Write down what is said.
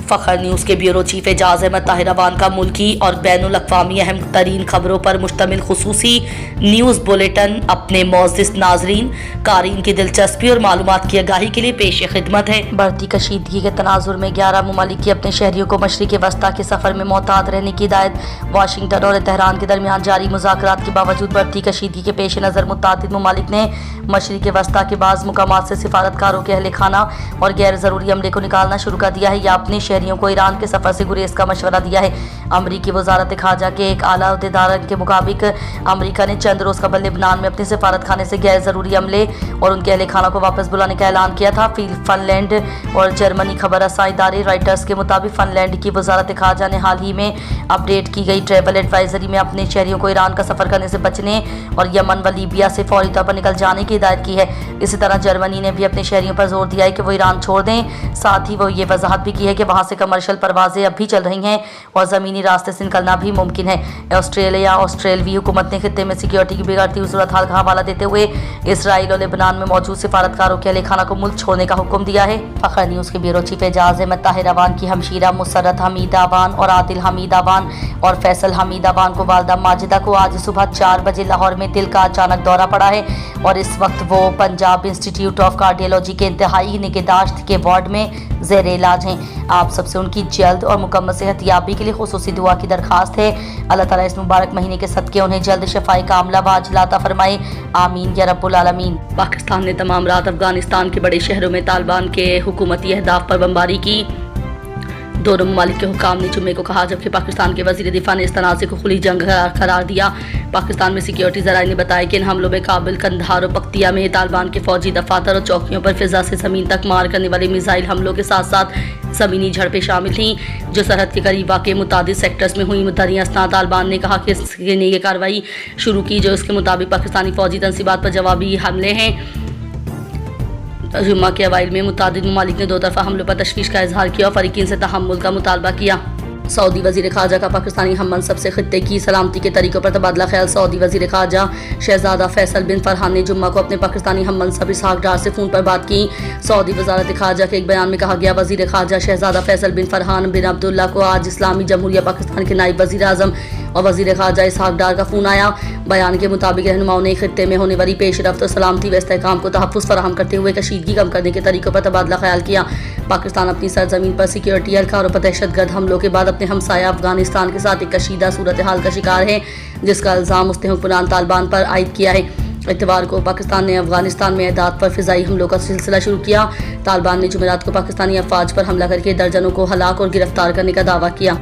फखर news के bureau chief Ejaz Ahmad Tahir Awan का मुल्की और बैनुल अक़वामी अहम तरीन खबरों पर मुश्तमिल खुसूसी न्यूज़ बुलेटिन अपने मोअज़्ज़िज़ नाज़रीन क़ारीन की दिलचस्पी और मालूमात की आगाही के लिए पेश खिदमत है। बढ़ती कशीदगी के तनाजुर में 11 ममालिक की अपने शहरियों को मशरिक़ वस्ता के सफ़र में मोहतात रहने की हिदायत। वाशिंगटन और तेहरान के दरमियान जारी मुज़ाकरात के बावजूद बढ़ती कशीदगी के पेश नज़र मुतअद्दिद ममालिक ने मशरिक़ वस्ता के बाज़ मुकामात से सिफारतकारों के अहले खाना और गैर ज़रूरी अमले को निकालना शुरू कर दिया है या अपने शहरियों को ईरान के सफ़र से गुरेज का मशवरा दिया है। अमरीकी वज़ारत ख़ारजा के एक आला अहदेदार के मुताबिक अमरीका ने चंद रोज़ कबल लेबनान में अपने सिफारत खाने से गैर ज़रूरी अमले और उनके अहले खाना को वापस बुलाने का ऐलान किया था। फ़िनलैंड और जर्मनी खबर रसाई इदारे रॉयटर्स के मुताबिक फ़िनलैंड की वज़ारत ख़ारजा ने हाल ही में अपडेट की गई ट्रैवल एडवाइजरी में अपने शहरियों को ईरान का सफ़र करने से बचने और यमन व लीबिया से फौरी तौर पर निकल जाने की हिदायत की है। इसी तरह जर्मनी ने भी अपने शहरियों पर जोर दिया है कि वो ईरान छोड़ दें। साथ ही वो ये वजाहत भी की है कि वहाँ से कमर्शियल परवाज़ें अब भी चल रही हैं और ज़मीनी रास्ते से निकलना भी मुमकिन है। ऑस्ट्रेलवी हुकूमत ने खित्ते में सिक्योरिटी की बिगड़ती हुई सूरत हाल का हवाला देते हुए इसराइल और लेबनान में मौजूद सिफारतकारों के अहले खाना को मुल्क छोड़ने का हुक्म दिया है। फखर न्यूज़ के ब्यूरो चीफ एजाज अहमद ताहिर अवान की हमशीरा मुसर्रत हमीद अवान और आदिल हमीद अवान और फैसल हमीद अवान को वालदा माजिदा को आज सुबह 4 बजे लाहौर में दिल का अचानक दौरा पड़ा है और इस वक्त वो पंजाब इंस्टीट्यूट ऑफ कार्डियोलॉजी के इंतहाई निगहदाश्त के वार्ड में ज़ेर इलाज हैं। आप सबसे उनकी जल्द और मुकम्मल सेहतयाबी के लिए खुसूसी दुआ की दरख्वास्त है। अल्लाह ताला इस मुबारक महीने के सदक़े उन्हें जल्द शफ़ाए कामला बाजिला अता फरमाए, आमीन या रब्बुल आलमीन। पाकिस्तान ने तमाम रात अफगानिस्तान के बड़े शहरों में तालिबान के हुकूमती अहदाफ पर बमबारी की। दोनों ममालिक के हुकाम ने जुम्मे को कहा, जबकि पाकिस्तान के वज़ीर दिफा ने इस तनाज़े को खुली जंग करार दिया। पाकिस्तान में सिक्योरिटी ज़राए ने बताया कि इन हमलों में काबिल, कंधार और पख्तिया में तालिबान के फौजी दफातर और चौकियों पर फ़िज़ा से ज़मीन तक मार करने वाले मिसाइल हमलों के साथ साथ ज़मीनी झड़पें शामिल थीं जो सरहद के करीब वाक़ मुतादिद सेक्टर्स में हुई। मुद्दई असना तालिबान ने कहा कि इसके लिए ये कार्रवाई शुरू की जो इसके मुताबिक पाकिस्तानी फौजी तनसीबात पर जवाबी हमले हैं। जुम्मा के अवाइल में मुतादिद ममालिक ने 2 तरफ़ा हमलों पर तशवीश का इजहार किया और फ़रीक़ीन से तहम्मुल का मुतालबा किया। सऊदी वज़ीर ख़ारजा का पाकिस्तानी हम मनसब से खित्ते की सलामती के तरीक़ों पर तबादला ख्याल। सऊदी वज़ीर ख़ारजा शहज़ादा फैसल बिन फरहान ने जुम्मा को अपने पाकिस्तानी हम मनसब इसहाक डार से फ़ोन पर बात की। सऊदी वज़ारत ख़ारजा के एक बयान में कहा गया, वज़ीर ख़ारजा शहज़ादा फैसल बिन फरहान बिन अब्दुल्ला को आज इस्लामी जमहूरिया पाकिस्तान के नायब वज़ीर आज़म और वज़ीर ख़ारजा इसहाक डार का फ़ोन आया। बयान के मुताबिक रहनुमाओं ने खित्ते में होने वाली पेशरफ्त और सलामती व इस्तेहकाम को तहफ़्फ़ुज़ फराहम करते हुए कशीदगी कम करने के तरीक़ों पर तबादला ख्याल किया। पाकिस्तान अपनी सरज़मीन पर सिक्योरिटी एहलकारों पर दहशतगर्द हमलों के बाद अपने हमसाया अफगानिस्तान के साथ एक कशीदा सूरत हाल का शिकार है, जिसका इल्ज़ाम उसने हुक्मरान तालिबान पर आयद किया है। इतवार को पाकिस्तान ने अफगानिस्तान में एहदाद पर फ़िज़ाई हमलों का सिलसिला शुरू किया। तालिबान ने जुमेरात को पाकिस्तानी अफवाज पर हमला करके दर्जनों को हलाक और गिरफ्तार करने का दावा किया।